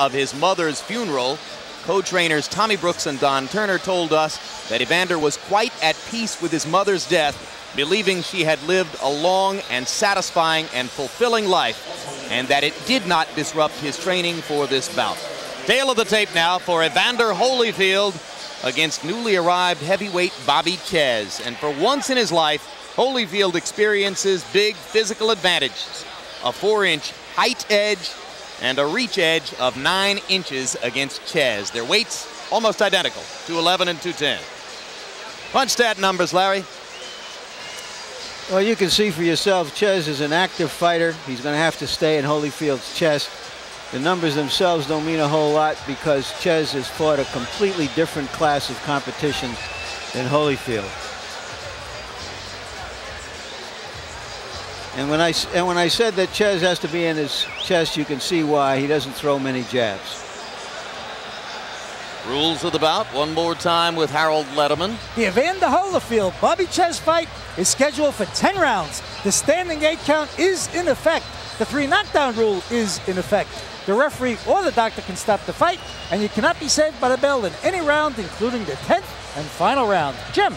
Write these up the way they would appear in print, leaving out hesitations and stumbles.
of his mother's funeral, co-trainers Tommy Brooks and Don Turner told us that Evander was quite at peace with his mother's death, believing she had lived a long and satisfying and fulfilling life, and that it did not disrupt his training for this bout. Tail of the tape now for Evander Holyfield against newly arrived heavyweight Bobby Czyz. And for once in his life, Holyfield experiences big physical advantages. A 4-inch height edge and a reach edge of 9 inches against Czyz. Their weights almost identical, 211 and 210. Punch stat numbers, Larry. Well, you can see for yourself, Czyz is an active fighter. He's going to have to stay in Holyfield's chest. The numbers themselves don't mean a whole lot because Czyz has fought a completely different class of competition than Holyfield. And when I said that Czyz has to be in his chest, you can see why. He doesn't throw many jabs. Rules of the bout one more time with Harold Letterman. The Evander Holyfield Bobby Czyz fight is scheduled for 10 rounds. The standing 8 count is in effect. The 3 knockdown rule is in effect. The referee or the doctor can stop the fight, and you cannot be saved by the bell in any round, including the 10th and final round. Jim.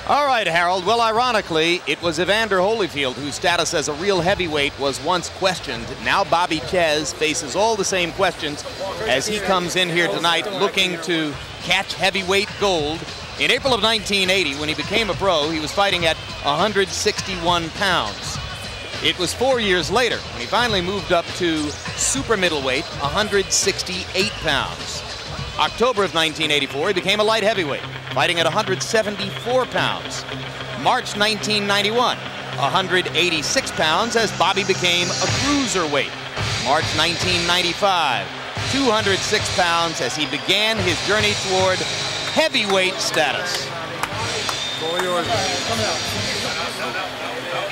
All right, Harold. Well, ironically, it was Evander Holyfield whose status as a real heavyweight was once questioned. Now Bobby Czyz faces all the same questions as he comes in here tonight looking to catch heavyweight gold. In April of 1980, when he became a pro, he was fighting at 161 pounds. It was 4 years later when he finally moved up to super middleweight, 168 pounds. October of 1984, he became a light heavyweight, fighting at 174 pounds. March 1991, 186 pounds as Bobby became a cruiserweight. March 1995, 206 pounds as he began his journey toward heavyweight status.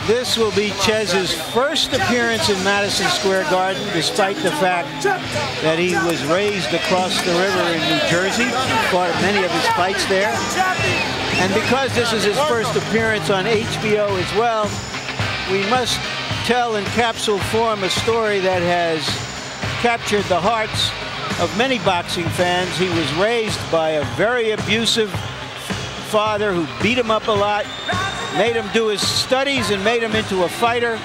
This will be Czyz's first appearance in Madison Square Garden, despite the fact that he was raised across the river in New Jersey. He fought many of his fights there. And because this is his first appearance on HBO as well, we must tell in capsule form a story that has captured the hearts of many boxing fans. He was raised by a very abusive father who beat him up a lot, made him do his studies and made him into a fighter.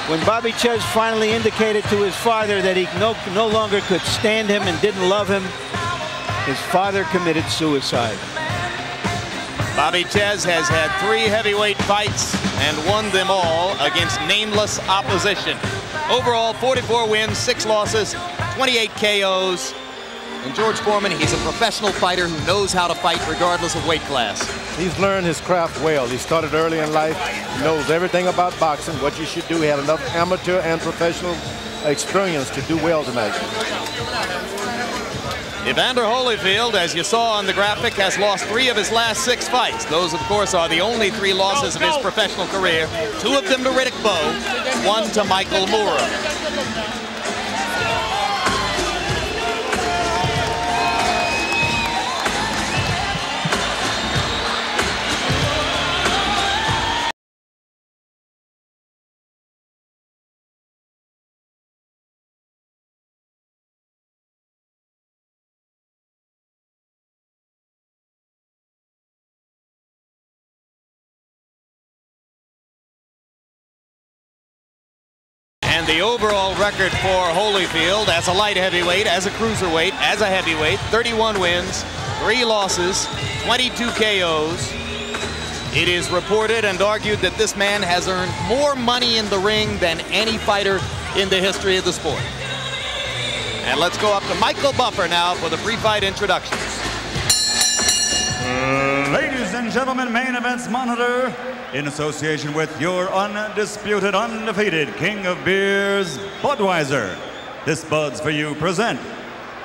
When Bobby Czyz finally indicated to his father that he no longer could stand him and didn't love him, his father committed suicide. Bobby Czyz has had 3 heavyweight fights and won them all against nameless opposition. Overall, 44 wins, 6 losses, 28 KOs. And George Foreman, he's a professional fighter who knows how to fight regardless of weight class. He's learned his craft well. He started early in life. He knows everything about boxing, what you should do. He had enough amateur and professional experience to do well tonight. Evander Holyfield, as you saw on the graphic, has lost 3 of his last 6 fights. Those, of course, are the only 3 losses of his professional career. 2 of them to Riddick Bowe, 1 to Michael Moore. And the overall record for Holyfield as a light heavyweight, as a cruiserweight, as a heavyweight, 31 wins, 3 losses, 22 KOs. It is reported and argued that this man has earned more money in the ring than any fighter in the history of the sport. And let's go up to Michael Buffer now for the pre-fight introductions. Ladies and gentlemen, Main Events Monitor, in association with your undisputed, undefeated King of Beers, Budweiser. This Buds for You present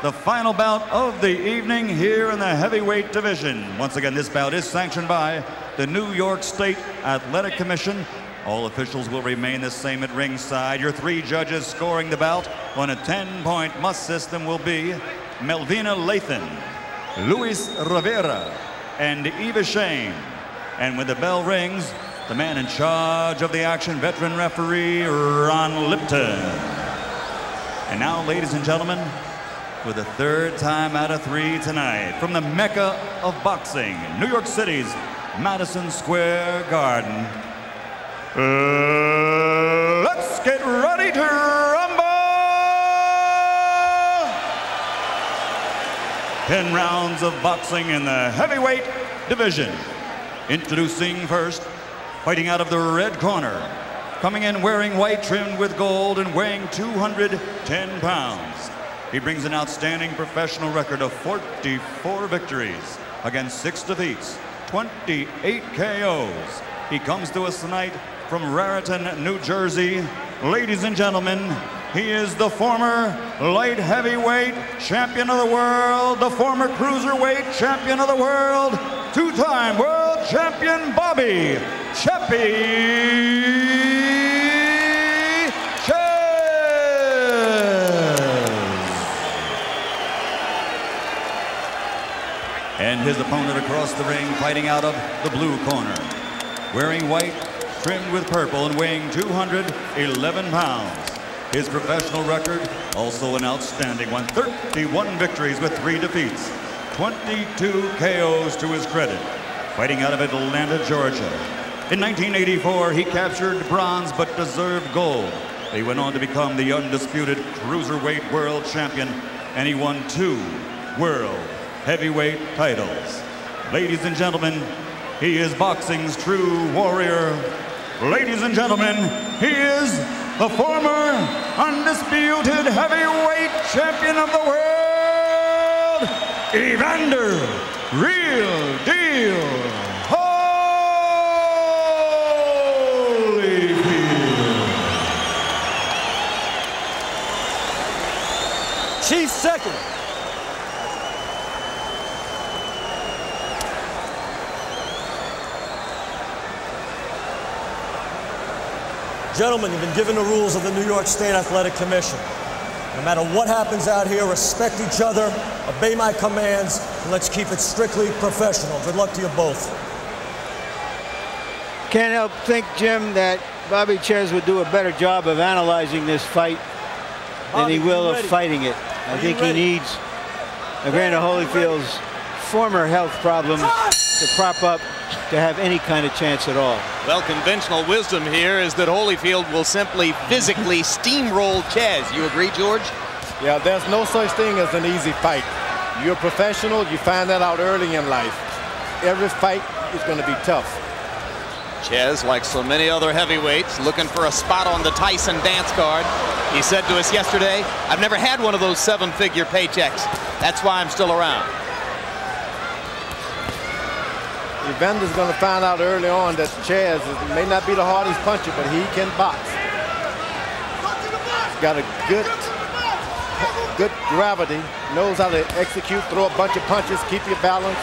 the final bout of the evening here in the heavyweight division. Once again, this bout is sanctioned by the New York State Athletic Commission. All officials will remain the same at ringside. Your 3 judges scoring the bout on a 10-point must system will be Melvina Lathan, Luis Rivera, and Eva Shane. And when the bell rings, the man in charge of the action, veteran referee Ron Lipton. And now, ladies and gentlemen, for the third time out of 3 tonight, from the Mecca of boxing, New York City's Madison Square Garden, let's get ready to rumble! 10 rounds of boxing in the heavyweight division. Introducing first, fighting out of the red corner, coming in wearing white trimmed with gold and weighing 210 pounds. He brings an outstanding professional record of 44 victories against 6 defeats, 28 KOs. He comes to us tonight from Raritan, New Jersey. Ladies and gentlemen, he is the former light heavyweight champion of the world, the former cruiserweight champion of the world, 2-time world champion Bobby Chappie Czyz. And his opponent across the ring, fighting out of the blue corner, wearing white, trimmed with purple and weighing 211 pounds. His professional record, also an outstanding one, 31 victories with 3 defeats, 22 KOs to his credit, fighting out of Atlanta, Georgia. In 1984, he captured bronze but deserved gold. He went on to become the undisputed cruiserweight world champion, and he won 2 world heavyweight titles. Ladies and gentlemen, he is boxing's true warrior. Ladies and gentlemen, he is the former undisputed heavyweight champion of the world, Evander, real deal Holyfield. Chief second. Gentlemen, you've been given the rules of the New York State Athletic Commission. No matter what happens out here, respect each other, obey my commands, and let's keep it strictly professional. Good luck to you both. Can't help think, Jim, that Bobby Czyz would do a better job of analyzing this fight than he will of fighting it. I think he needs Evander Holyfield's former health problems to prop up to have any kind of chance at all. Well, conventional wisdom here is that Holyfield will simply physically steamroll Czyz. You agree, George? Yeah, there's no such thing as an easy fight. You're a professional, you find that out early in life. Every fight is going to be tough. Czyz, like so many other heavyweights, looking for a spot on the Tyson dance card. He said to us yesterday, "I've never had one of those 7-figure paychecks. That's why I'm still around." Evander's going to find out early on that Czyz may not be the hardest puncher, but he can box. He's got a good gravity, knows how to execute, throw a bunch of punches, keep your balance,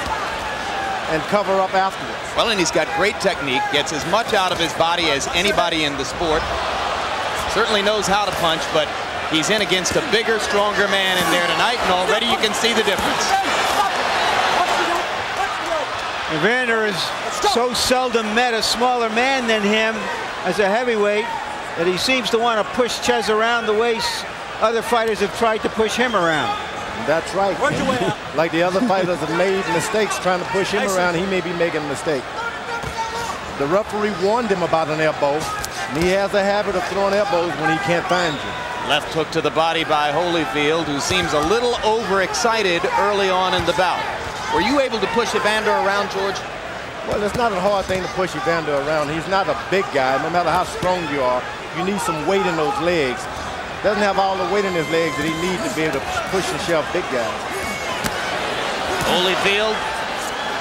and cover up afterwards. Well, and he's got great technique, gets as much out of his body as anybody in the sport. Certainly knows how to punch, but he's in against a bigger, stronger man in there tonight, and already you can see the difference. Evander has so seldom met a smaller man than him as a heavyweight that he seems to want to push Czyz around the way other fighters have tried to push him around. That's right. Like the other fighters have made mistakes trying to push him around, he may be making a mistake. The referee warned him about an elbow, and he has a habit of throwing elbows when he can't find you. Left hook to the body by Holyfield, who seems a little overexcited early on in the bout. Were you able to push Evander around, George? Well, it's not a hard thing to push Evander around. He's not a big guy. No matter how strong you are, you need some weight in those legs. Doesn't have all the weight in his legs that he needs to be able to push and shove big guys. Holyfield,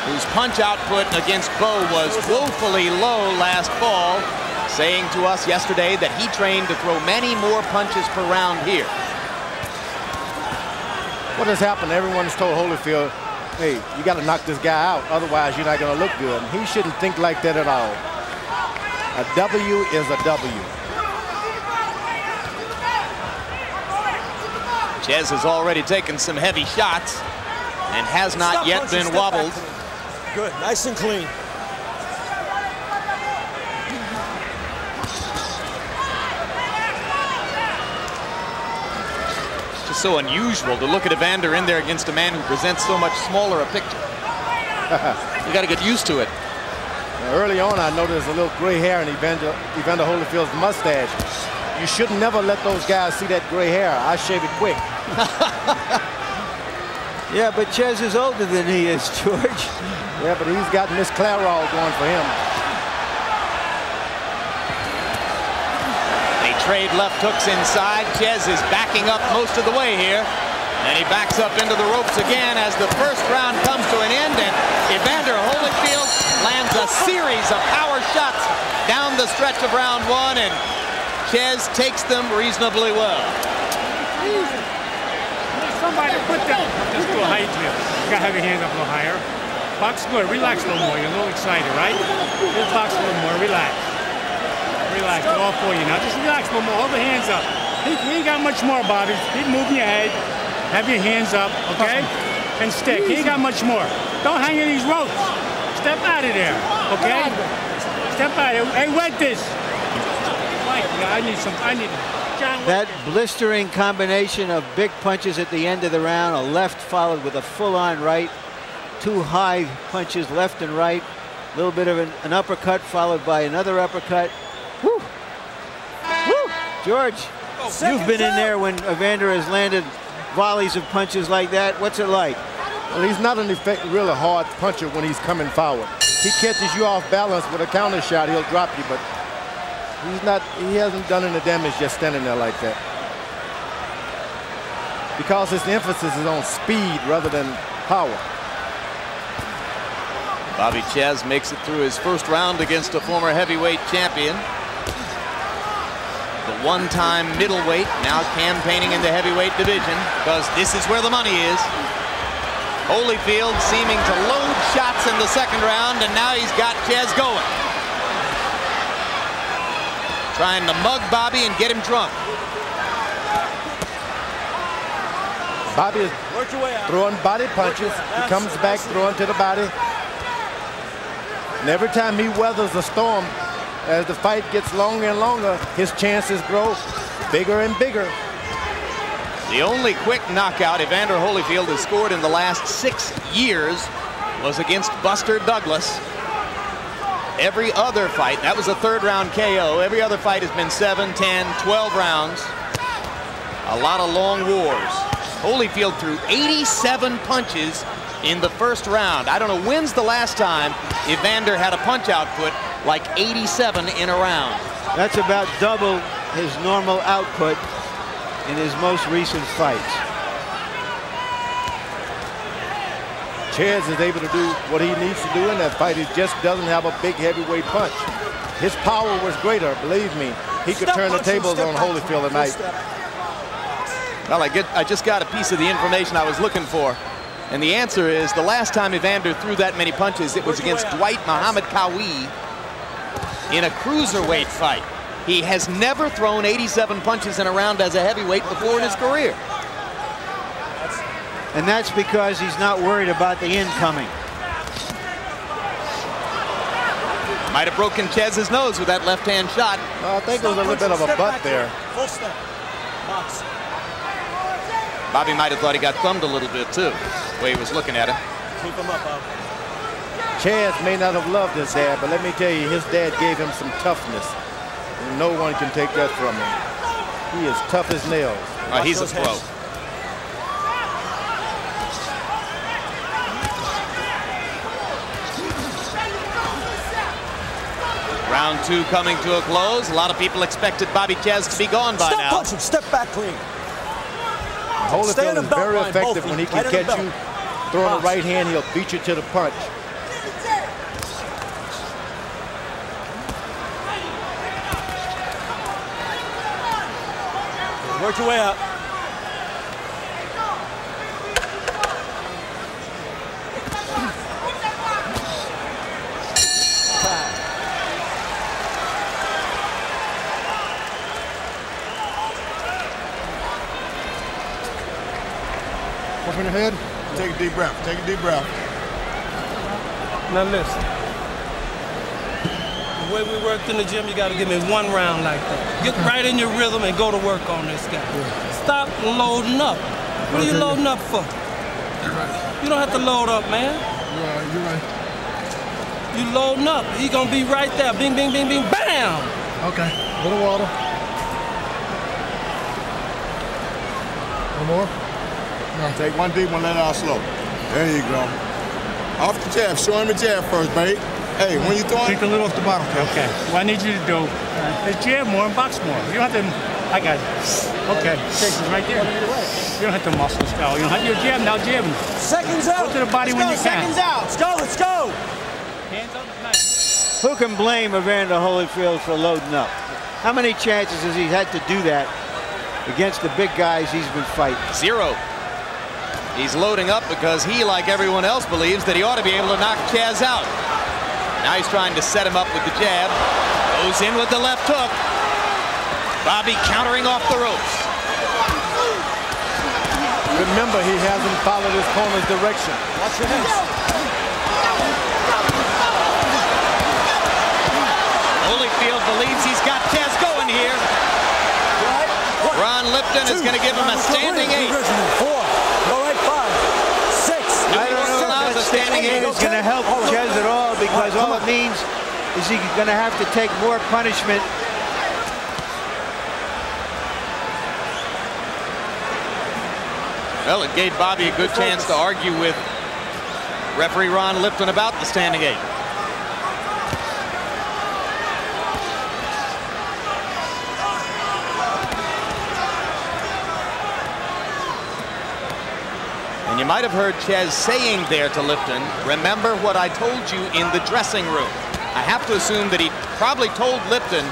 whose punch output against Bo was woefully low last fall, saying to us yesterday that he trained to throw many more punches per round here. What has happened? Everyone's told Holyfield, hey, you got to knock this guy out, otherwise you're not going to look good. And he shouldn't think like that at all. A W is a W. Czyz has already taken some heavy shots and has not yet been wobbled. Good, nice and clean. so unusual to look at Evander in there against a man who presents so much smaller a picture. You got to get used to it. Early on, I noticed a little gray hair in Evander Holyfield's mustache. You should never let those guys see that gray hair. I shave it quick. Yeah, but Czyz is older than he is, George. Yeah, but he's got Miss Clairol going for him. They trade left hooks inside. Czyz is backing up most of the way here. And he backs up into the ropes again as the first round comes to an end, and Evander Holyfield lands a series of power shots down the stretch of round one, and Czyz takes them reasonably well. Somebody put that. Just go high drill. You gotta have your hands up a little higher. Box good. Relax a little more. You're a little excited, right? Just box a little more. Relax. Relax. They're all for you now. Just relax a little more. Hold the hands up. He ain't got much more, Bobby. Keep moving your head. Have your hands up, okay? And stick. He ain't got much more. Don't hang in these ropes. Step out of there, okay? Step out of there. Hey, wet this. Mike, I need John. That blistering combination of big punches at the end of the round, a left followed with a full-on right, two high punches left and right, a little bit of an uppercut followed by another uppercut. Woo! Woo! George, you've been in there when Evander has landed volleys of punches like that. What's it like? Well, he's not an really hard puncher when he's coming forward. He catches you off balance with a counter shot, he'll drop you, but he hasn't done any damage just standing there like that. Because his emphasis is on speed rather than power. Bobby Czyz makes it through his first round against a former heavyweight champion. The one-time middleweight, now campaigning in the heavyweight division, because this is where the money is. Holyfield seeming to load shots in the second round, and now he's got Czyz going. Trying to mug Bobby and get him drunk. Bobby is throwing body punches. He comes back throwing to the body. And every time he weathers a storm, as the fight gets longer and longer, his chances grow bigger and bigger. The only quick knockout Evander Holyfield has scored in the last 6 years was against Buster Douglas. Every other fight, that was a third-round KO. Every other fight has been 7, 10, 12 rounds. A lot of long wars. Holyfield threw 87 punches in the first round. I don't know, when's the last time Evander had a punch output like 87 in a round? That's about double his normal output in his most recent fights. Czyz is able to do what he needs to do in that fight. He just doesn't have a big heavyweight punch. His power was greater, believe me. He could turn the tables on Holyfield tonight. Well, I just got a piece of the information I was looking for. And the answer is, the last time Evander threw that many punches, it was against Dwight Muhammad Qawi in a cruiserweight fight. He has never thrown 87 punches in a round as a heavyweight before in his career. And that's because he's not worried about the incoming. Might have broken Czyz's nose with that left-hand shot. Well, I think there was a little bit of a butt there. Full step. Box. Bobby might have thought he got thumbed a little bit, too, the way he was looking at him. Keep him up, Bob. Czyz may not have loved his dad, but let me tell you, his dad gave him some toughness. And no one can take that from him. He is tough as nails. He's a pro. Round 2 coming to a close. A lot of people expected Bobby Czyz to be gone by now. Punch him. Step back clean. Holyfield is very effective when he can catch you throwing a right hand. He'll beat you to the punch. Work your way up. Open your head. Take a deep breath. Take a deep breath. Now listen. The way we worked in the gym, you got to give me one round like that. Get right in your rhythm and go to work on this guy. stop loading up. What are you loading up for? You're right. You don't have to load up, man. You're right. You loading up. He gonna be right there. Bing, bing, bing, bing, bam! Okay. A little water. One more? No. Take one deep one, let it out slow. There you go. Off the jab. Show him the jab first, babe. Hey, when you throwing? Take a little off the bottom. Okay. What I need you to do is jab more and box more. You don't have to. I got it. Okay. Chase is right there. You don't have to muscle style. You don't have your jab now. Jabbing. Seconds out. Go to the body when you can. Seconds out. Let's go. Let's go. Hands up. Nice. Who can blame Evander Holyfield for loading up? How many chances has he had to do that against the big guys he's been fighting? 0. He's loading up because he, like everyone else, believes that he ought to be able to knock Czyz out. Now he's trying to set him up with the jab. Goes in with the left hook. Bobby countering off the ropes. Remember, he hasn't followed his corner's direction. Watch your head. Holyfield believes he's got Czyz going here. Ron Lipton is going to give him a standing 8. 4. Go right 5. 6. I don't know if that standing 8 is going to help Czyz at all, because all it means is he's going to have to take more punishment. Well, it gave Bobby a good chance to argue with referee Ron Lipton about the standing 8. And you might have heard Czyz saying there to Lipton, remember what I told you in the dressing room. I have to assume that he probably told Lipton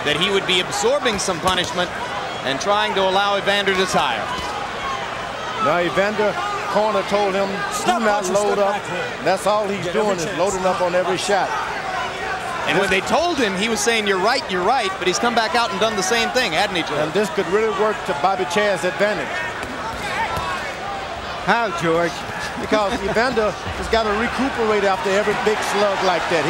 that he would be absorbing some punishment and trying to allow Evander to tire. Now Evander corner told him, do not load up. That's all he's doing is loading up on every shot. And when they told him, he was saying, you're right, but he's come back out and done the same thing, hadn't he, George? And this could really work to Bobby Czyz's advantage. How, George? Because Evander has got to recuperate after every big slug like that.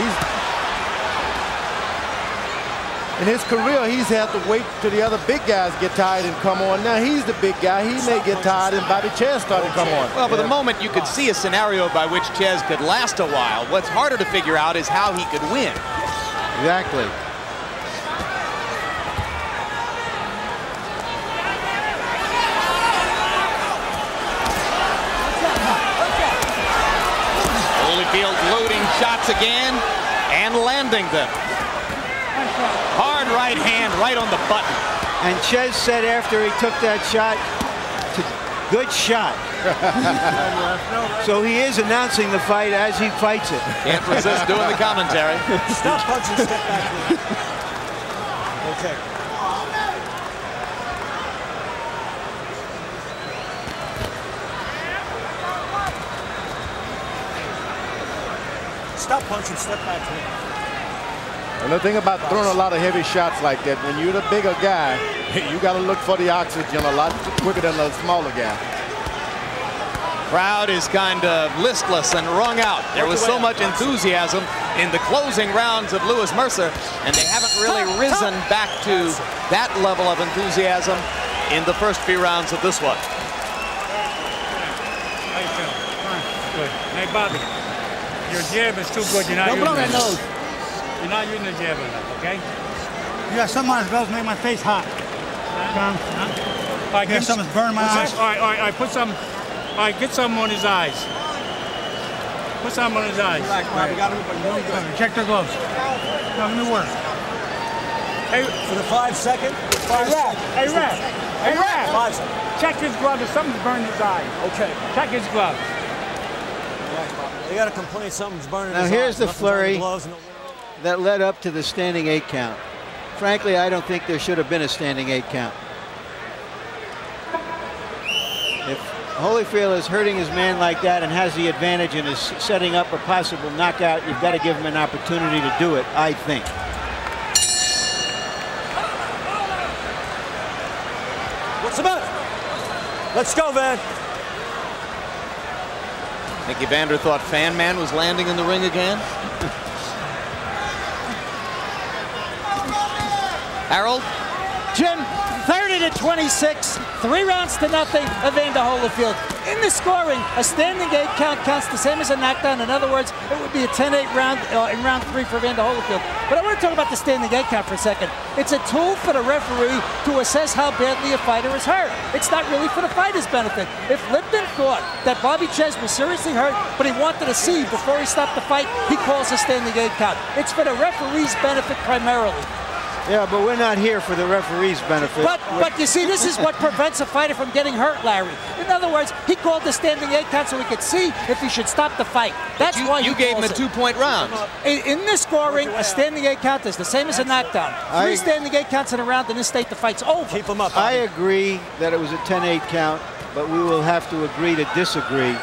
In his career, he's had to wait till the other big guys get tired and come on. Now he's the big guy. He may get tired and Bobby Czyz started to come on. Well, for the moment, you could see a scenario by which Czyz could last a while. What's harder to figure out is how he could win. Exactly. Holyfield loading shots again and landing them. Hard right hand right on the button. And Czyz said after he took that shot, good shot. So he is announcing the fight as he fights it. Can't resist doing the commentary. Stop punching, step back. Okay. Stop punching, step back. And the thing about throwing a lot of heavy shots like that, when you're the bigger guy, you got to look for the oxygen a lot quicker than the smaller guy. Crowd is kind of listless and wrung out. There was so much enthusiasm in the closing rounds of Lewis Mercer, and they haven't really risen back to that level of enthusiasm in the first few rounds of this one. How you feel? Fine. Good. Hey, Bobby, your jab is too good. You're not using it. You're not using the jab enough, okay? You got something on his gloves make my face hot. All right, get something burn my eyes. All right, put some. All right, get some on his eyes. Put some on his eyes. Relax, Bobby. Check their gloves. Let me work. Hey, for the 5 second. Hey, Rap. 5 seconds. Check his gloves if something's burned his eye. Okay. Check his gloves. They got to complain something's burning Now his here's eyes. the Nothing's flurry on the gloves. that led up to the standing 8 count. Frankly, I don't think there should have been a standing 8 count. If Holyfield is hurting his man like that and has the advantage and is setting up a possible knockout, you've got to give him an opportunity to do it, I think. What's the matter? Let's go, Van. I think Evander thought Fan Man was landing in the ring again. Harold? Jim, 30 28-26, 3 rounds to nothing, Evander Holyfield. In the scoring, a standing 8 count counts the same as a knockdown. In other words, it would be a 10-8 round in round 3 for Evander Holyfield. But I want to talk about the standing 8 count for a second. It's a tool for the referee to assess how badly a fighter is hurt. It's not really for the fighter's benefit. If Lipton thought that Bobby Czyz was seriously hurt, but he wanted to see before he stopped the fight, he calls a standing 8 count. It's for the referee's benefit primarily. Yeah, but we're not here for the referee's benefit. But you see, this is what prevents a fighter from getting hurt, Larry. In other words, he called the standing 8 count so he could see if he should stop the fight. That's why you gave him a 2-point round. In this scoring, a standing 8 count is the same as a knockdown. 3 standing 8 counts in a round in this state, the fight's over. Keep him up. I agree that it was a 10-8 count, but we will have to agree to disagree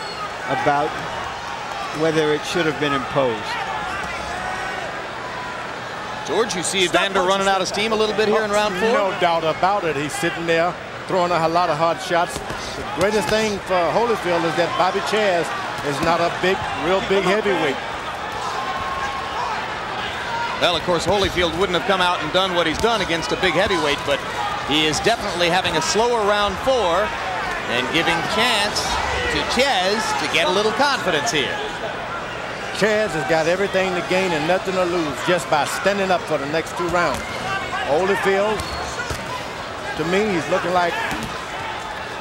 about whether it should have been imposed. George, you see Evander running out of steam a little bit here in round 4? No doubt about it. He's sitting there throwing a lot of hard shots. The greatest thing for Holyfield is that Bobby Czyz is not a real big heavyweight. Well, of course, Holyfield wouldn't have come out and done what he's done against a big heavyweight, but he is definitely having a slower round 4 and giving chance to Czyz to get a little confidence here. Czyz has got everything to gain and nothing to lose just by standing up for the next 2 rounds. Holyfield, to me, he's looking like,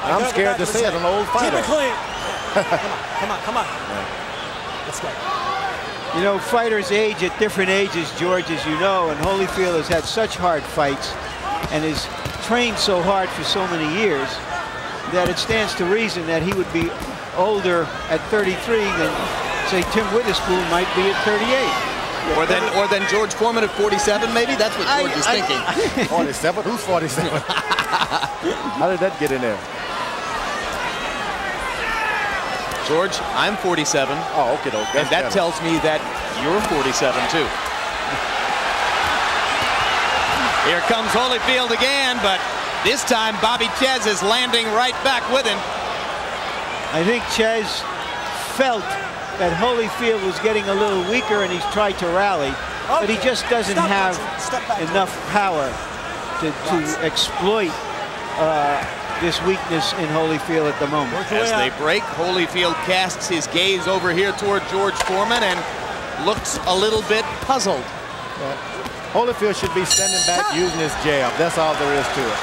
I'm scared to say it, an old fighter. Keep it clean. Come on. Let's go. You know, fighters age at different ages, George, as you know, and Holyfield has had such hard fights and has trained so hard for so many years that it stands to reason that he would be older at 33 than, say, Tim Witherspoon might be at 38. Or then George Foreman at 47, maybe? That's what George is thinking. 47? Who's 47? How did that get in there? George, I'm 47. Oh, okay. And that tells me that you're 47, too. Here comes Holyfield again, but this time Bobby Czyz is landing right back with him. I think Czyz felt that Holyfield was getting a little weaker and he's tried to rally, but he just doesn't have enough power to exploit this weakness in Holyfield at the moment. As they break, Holyfield casts his gaze over here toward George Foreman and looks a little bit puzzled. Holyfield should be standing back using his jab. That's all there is to it.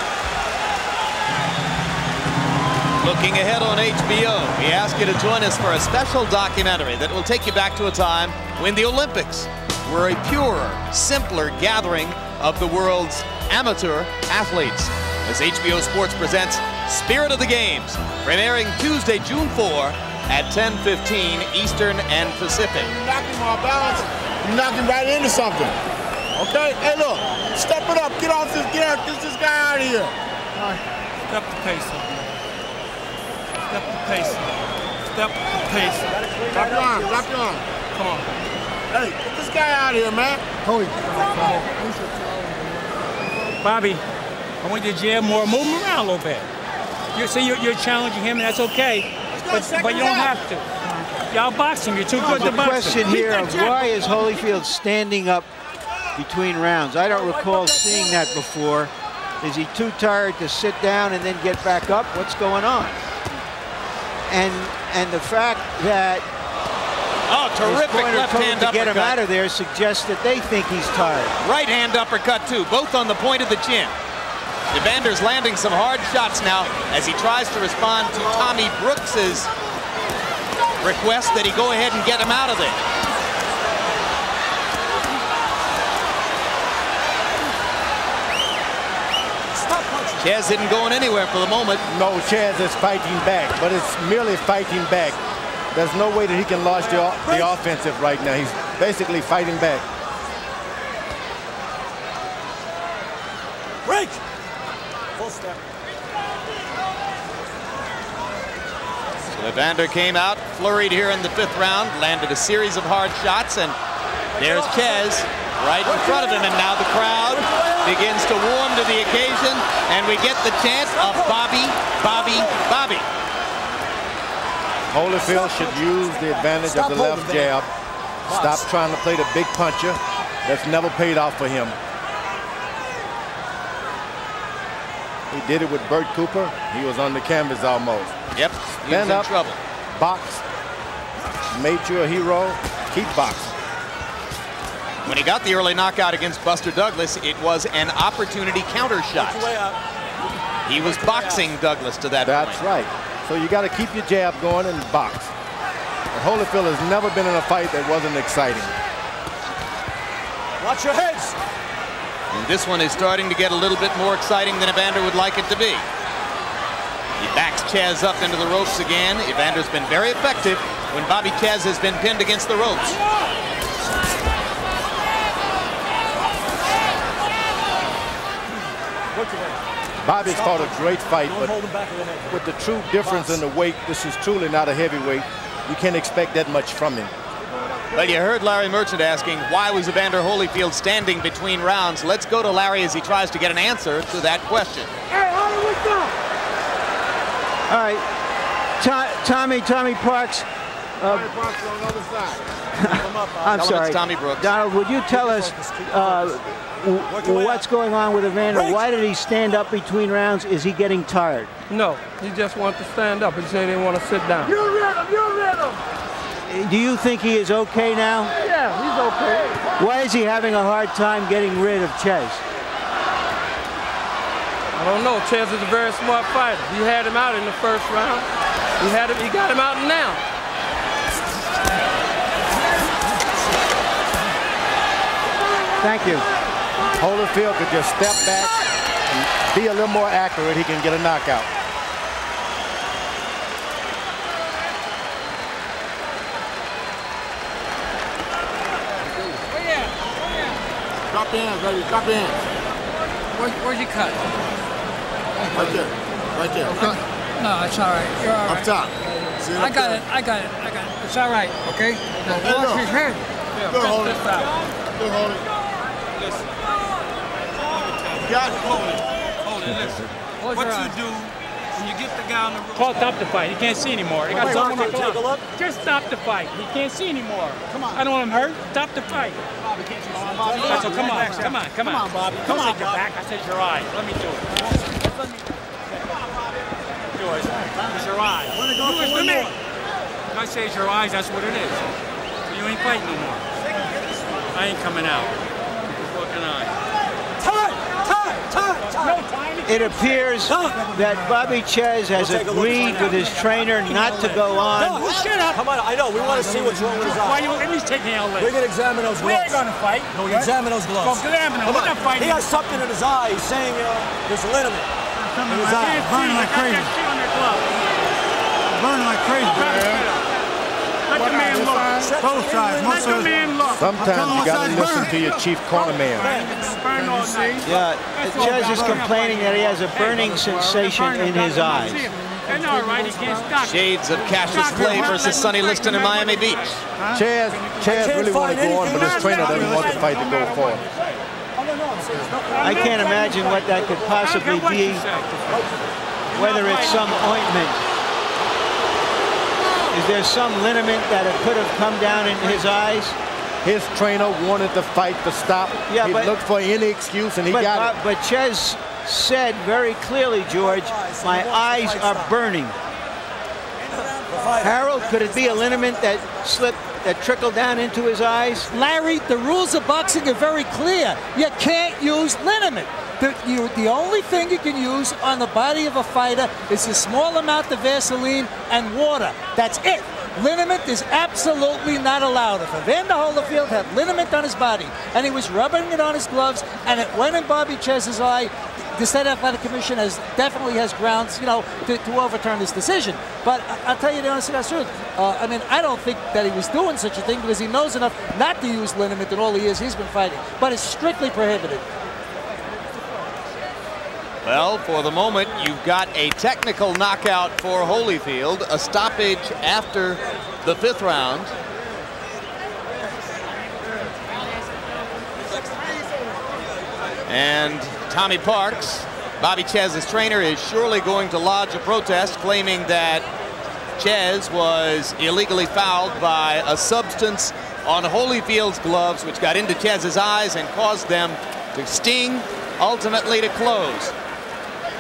Looking ahead on HBO, we ask you to join us for a special documentary that will take you back to a time when the Olympics were a purer, simpler gathering of the world's amateur athletes. As HBO Sports presents Spirit of the Games, premiering Tuesday, June 4 at 10:15 Eastern and Pacific. You're knocking my balance. You're knocking right into something. Okay? Hey, look. Step it up. Get off this gear. Get this guy out of here. All right. Step the pace up. Step the pace up. Step the pace up. Drop your arm. Drop your arm. Come on. Hey, get this guy out of here, man. Bobby, I want you to jab more. Move him around a little bit. You're challenging him, and that's okay. But you don't have to. Y'all box him. You're too good to box him. The question here of why is Holyfield standing up between rounds? I don't recall seeing that before. Is he too tired to sit down and then get back up? What's going on? And the fact that terrific left hand to uppercut. get him out of there suggests that they think he's tired. Right hand uppercut too, both on the point of the chin. Evander's landing some hard shots now as he tries to respond to Tommy Brooks's request that he go ahead and get him out of there. Czyz isn't going anywhere for the moment. No, Czyz is fighting back, but it's merely fighting back. There's no way that he can launch the offensive right now. He's basically fighting back. Break! Full step. So Evander came out, flurried here in the 5th round, landed a series of hard shots, and there's Czyz right in front of him, and now the crowd begins to warm to the occasion, and we get the chant of Bobby, Bobby, Bobby. Holyfield should use the advantage of the left jab. Stop trying to play the big puncher. That's never paid off for him. He did it with Bert Cooper. He was on the canvas almost. Yep, Stand up, trouble. Box, made you a hero, keep boxing. When he got the early knockout against Buster Douglas, it was an opportunity counter shot. He was boxing Douglas to that point. That's right. So you got to keep your jab going and box. And Holyfield has never been in a fight that wasn't exciting. Watch your heads. And this one is starting to get a little bit more exciting than Evander would like it to be. He backs Czyz up into the ropes again. Evander's been very effective when Bobby Czyz has been pinned against the ropes. Bobby's fought a great fight, but with the true difference in the weight, this is truly not a heavyweight. You can't expect that much from him. Well, you heard Larry Merchant asking, why was Evander Holyfield standing between rounds? Let's go to Larry as he tries to get an answer to that question. Hey, Holly, what's up? All right, Tommy Parks. Tommy Parks on the other side. I'm sorry. Tommy Brooks. Donald, would you tell us what's going on with Evander? Why did he stand up between rounds? Is he getting tired? No, he just wants to stand up. He said he didn't want to sit down. You read him, you read him. Do you think he is okay now? Yeah, he's okay. Why is he having a hard time getting rid of Czyz? I don't know. Czyz is a very smart fighter. He had him out in the first round. He got him out now. Thank you. Holyfield could just step back and be a little more accurate. He can get a knockout. Drop your hands, baby. Drop your hands. Where's your cut? Right there. Right there. Okay. No, it's all right. You're all right. Up top. See I got it. It's all right, okay? Now wash his head. Good, hold it. Good, hold it. Listen. You got it. Hold it, listen. What you do when you get the guy on the road? Call stop the fight. He can't see anymore. He got something on the Take a clock. look. Just stop the fight. He can't see anymore. Come on. I don't want him hurt. Stop the fight. So come on. Come on, Bobby. Come on, your back. I said your eyes. Let me do it. Let me do it. It's your eyes. Do it to me. When I say it's your eyes, that's what it is. So you ain't fighting no more. I ain't coming out. What can I? Time. It appears that Bobby Czyz has agreed with his trainer not to go on. No, shut up. Come on, I know. We want to see what's wrong with his eyes. Why you at least taking out We're going to examine those gloves. We ain't going to fight. No, we examine those gloves. Go examine them. We're not fighting. He has something in his eye. He's saying there's a liniment in his eye. Burning like crazy. Burning like crazy. Let the man look. Both sides. Let the man look. Sometimes you got to listen to your chief corner man. Burn all night. Yeah, Czyz is complaining that he has a burning sensation in his eyes. And all right, he can't stop. Shades of Cassius Clay versus Sonny Liston in Miami Beach. Czyz really wanted to go on, but his trainer doesn't want the fight to go forward. I can't imagine what that could possibly be, whether it's some ointment. Is there some liniment that it could have come down in his eyes? His trainer wanted the fight to stop. Yeah, he looked for any excuse, and he got it. But Czyz said very clearly, George, my eyes are burning. Harold, could it be a liniment that slipped, that trickled down into his eyes? Larry, the rules of boxing are very clear. You can't use liniment. The only thing you can use on the body of a fighter is a small amount of Vaseline and water. That's it. Liniment is absolutely not allowed. If Evander Holyfield had liniment on his body and he was rubbing it on his gloves and it went in Bobby Czyz's eye, the State Athletic Commission definitely has grounds, to overturn this decision. But I'll tell you the honest truth. I mean, I don't think that he was doing such a thing because he knows enough not to use liniment in all the years he's been fighting. But it's strictly prohibited. Well, for the moment, you've got a technical knockout for Holyfield, a stoppage after the 5th round. And Tommy Parks, Bobby Czyz's trainer, is surely going to lodge a protest claiming that Czyz was illegally fouled by a substance on Holyfield's gloves, which got into Czyz's eyes and caused them to sting, ultimately to close.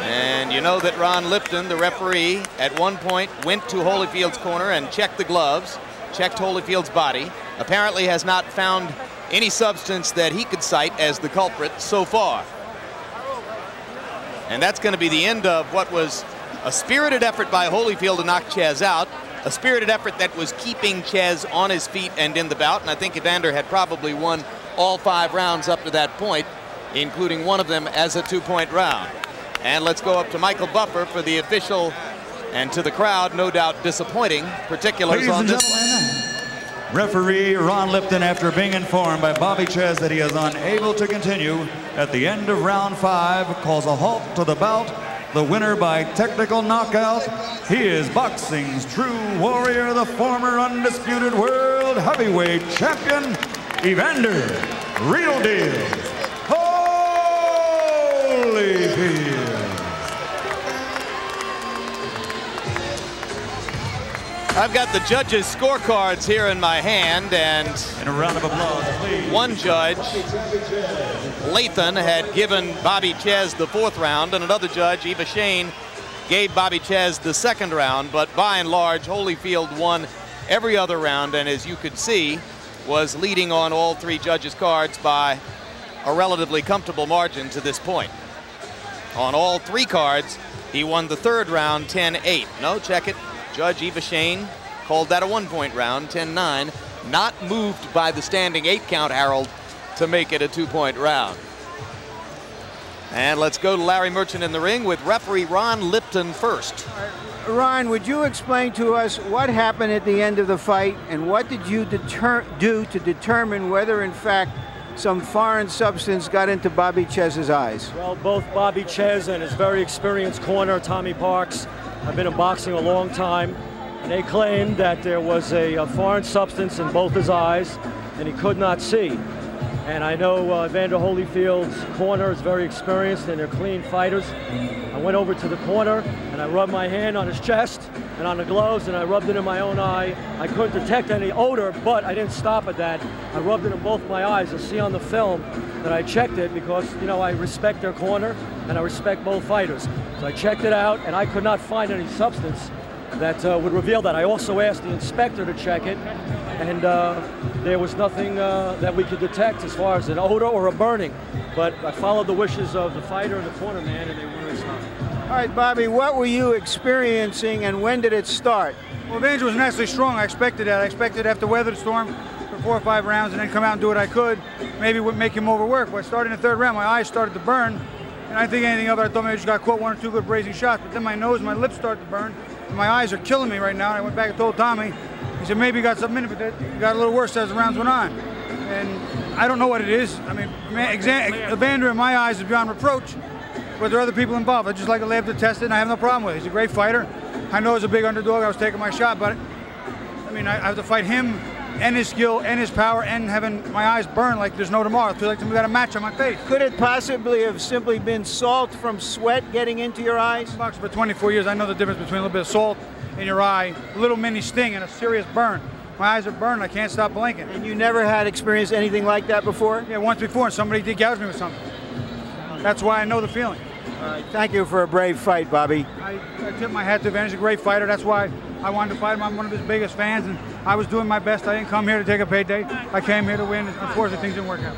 And you know that Ron Lipton, the referee, at one point went to Holyfield's corner and checked the gloves, checked Holyfield's body. Apparently has not found any substance that he could cite as the culprit so far. And that's going to be the end of what was a spirited effort by Holyfield to knock Czyz out. A spirited effort that was keeping Czyz on his feet and in the bout. And I think Evander had probably won all 5 rounds up to that point, including one of them as a 2-point round. And let's go up to Michael Buffer for the official, and to the crowd, no doubt disappointing particulars on this one. Referee Ron Lipton, after being informed by Bobby Czyz that he is unable to continue at the end of round 5, calls a halt to the bout. The winner by technical knockout, he is boxing's true warrior, the former undisputed world heavyweight champion, Evander, real deal, Holyfield. I've got the judges' scorecards here in my hand, and a round of applause, please. One judge, Lathan, had given Bobby Czyz the 4th round, and another judge, Eva Shane, gave Bobby Czyz the 2nd round. But by and large, Holyfield won every other round, and as you could see, was leading on all 3 judges' cards by a relatively comfortable margin to this point. On all 3 cards, he won the 3rd round 10-8. No, check it. Judge Eva Shane called that a 1-point round, 10-9. Not moved by the standing 8 count, Harold, to make it a 2-point round. And let's go to Larry Merchant in the ring with referee Ron Lipton first. Ron, would you explain to us what happened at the end of the fight, and what did you do to determine whether, in fact, some foreign substance got into Bobby Czyz's eyes? Well, both Bobby Czyz and his very experienced corner, Tommy Parks, have been in boxing a long time, and they claimed that there was a foreign substance in both his eyes, and he could not see. And I know Evander Holyfield's corner is very experienced, and they're clean fighters. I went over to the corner, and I rubbed my hand on his chest and on the gloves, and I rubbed it in my own eye. I couldn't detect any odor, but I didn't stop at that. I rubbed it in both my eyes. You'll see on the film that I checked it because, you know, I respect their corner, and I respect both fighters. So I checked it out, and I could not find any substance that would reveal that. I also asked the inspector to check it, and there was nothing that we could detect as far as an odor or a burning. But I followed the wishes of the fighter and the corner man, and they wouldn't stop. All right, Bobby, what were you experiencing, and when did it start? Well, Evander was naturally strong. I expected that. I expected to have to weather the storm for 4 or 5 rounds and then come out and do what I could. Maybe it would make him overwork. But starting in the 3rd round, my eyes started to burn. And I didn't think anything of it. I thought maybe I just got caught 1 or 2 good brazen shots. But then my nose and my lips started to burn. And my eyes are killing me right now. And I went back and told Tommy. He said, maybe you got something in it, but that got a little worse as the rounds went on. And I don't know what it is. I mean, Evander in my eyes is beyond reproach. But there are other people involved. I just like a lab to test it, and I have no problem with it. He's a great fighter. I know he's a big underdog. I was taking my shot, but I mean, I have to fight him and his skill and his power and having my eyes burn like there's no tomorrow. I feel like we got a match on my face. Could it possibly have simply been salt from sweat getting into your eyes? I've boxed for 24 years. I know the difference between a little bit of salt in your eye, a little mini sting, and a serious burn. My eyes are burned. I can't stop blinking. And you never had experienced anything like that before? Yeah, once before, and somebody did gouge me with something. That's why I know the feeling. All right, thank you for a brave fight, Bobby. I tip my hat to Evander. He's a great fighter. That's why I wanted to fight him. I'm one of his biggest fans, and I was doing my best. I didn't come here to take a payday. I came here to win. Unfortunately, things didn't work out.